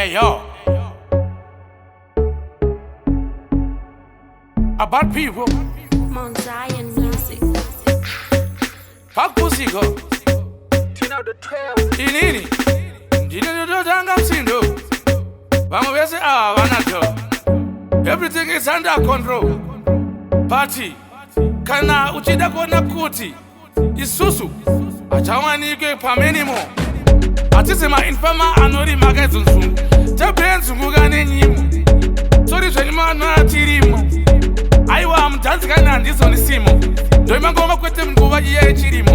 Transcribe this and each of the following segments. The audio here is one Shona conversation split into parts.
Hey yo. About people. Mount Zion music. Fuck pussy go. Tina the 12. Inini. Didn't do danga msindo. Vamuvese vanato. Everything is under control. Party. Kana uchida kona kuti. Isusu. Achawanike pamenimo. Atisema infama anori magazunzu. Tabenzu ngugane nyimo. Sori zvenima natirimo. Aiwa mudanzi kana ndizo nisimo. Ndoimangoma kwete mnguva iye chirimo.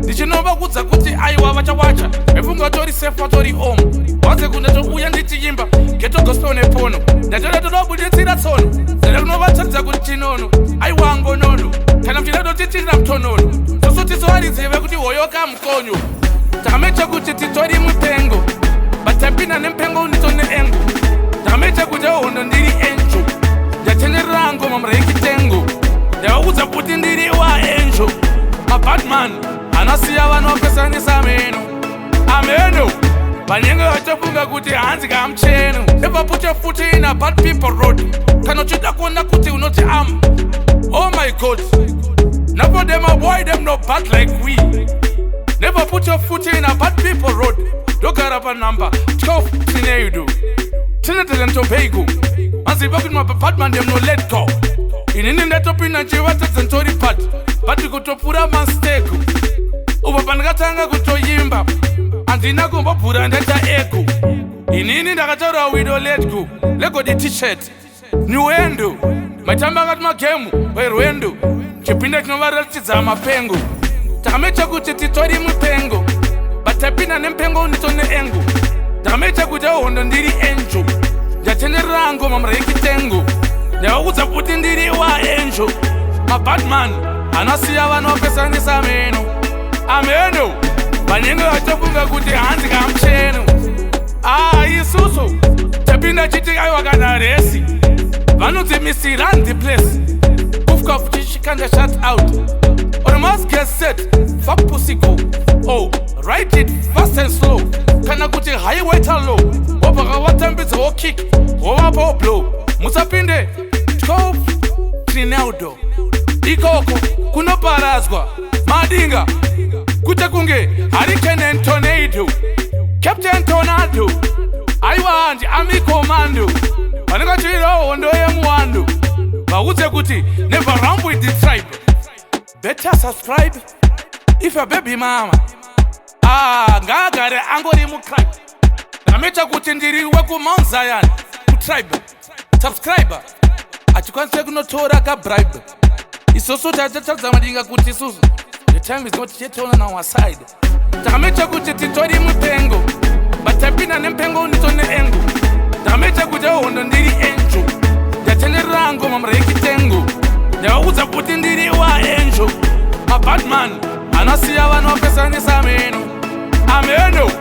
Ndichinova kudza kuti aiwa vachawacha. Efunga tori safe tori home. Waze kundato uya ndichiyimba. Geto gospel nepono. Ndatoda todobuditsira tsono. Ndada kunovatadza kuti chinono. Aiwa ngonono. Kana mchidado tichira mtonono. Soso tizowarizeve kuti hoyoka mkonyo. Tamecha kuti titori mupengo. Batapina nempengo nditone engo. Tamecha kuti hondo ndiri encho. Ndatenderera ngoma mureki tengo. Ndavaudza kuti ndiri waenjo. Mabatman anasiya vanopesanisa meno. Ameno vanenge vachafunga kuti hanzi kamucheno. Never put your foot in a bad people road. Kana uchida kuona kuti unoti am. Oh my God. Never them avoid them no bad like we. Never put your foot in a bad people road. Don't get up a number 12 tine you do. Tine Tobago. Maziba kuti mabatman them no let go. Inini ndatopinda chivata zentori pad. Bati kutopura masteko. Uba pangatanga kutoyimba. Andina kumbapura ndata eko. Inini ndakataura we don't let go. Lego the t-shirt. Nuendo. Maitamba ngati magemu. Weruendo. Chipinda chinovaratidza mapengo. Tamecha kuti titori mupengo. Batapina nempengo nditone engo. Tamecha kuti hondo ndiri enjo. Ndatenderera ngoma mureki tengo. Ndavaudza kuti ndiri waenjo. Mabatman anasiya vanopesanisa meno. Ameno vanenge vachafunga kuti hanzi kamucheno. Isusu tapinda chiti aiwa kana resi. Vanonzi Mr. Run the place. Kufka kuchishikanda shut out. Or must get set. Fuck pussy go. Oh, write it fast and slow. Kana kuti highway low. Wapaka watambidza wo kick. Wapa blow. Musapinde 12 Trinaldo. Ikoko kunoparadzwa madinga kuti kunge Hurricane Tornado. Captain Tornado. Aiwa ami commando. Vanenge chiro hondo yemuwando. Vaudze kuti never run with the tribe. Better subscribe if your baby mama. Ngagare angori mucribe. Namecha kuti ndiri weku Mount Zion. Tribe. Subscriber. Achikwanise kunotora ka bribe. Isusu tachadza madinga kuti isusu. The time is not yet on our side. Tamecha kuti titori mupengo. Batapina nempengo nditone engo. Tamecha kuti hondo ndiri enjo. Ndatenderera ngoma mureki tengo. Ndavaudza kuti ndiri waenjo. Mabatman anasiya vanopesanisa meno. Ameno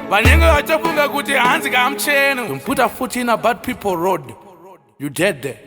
vanenge vachafunga kuti hanzi kamucheno. Don't put a foot in a bad people road. You dead there.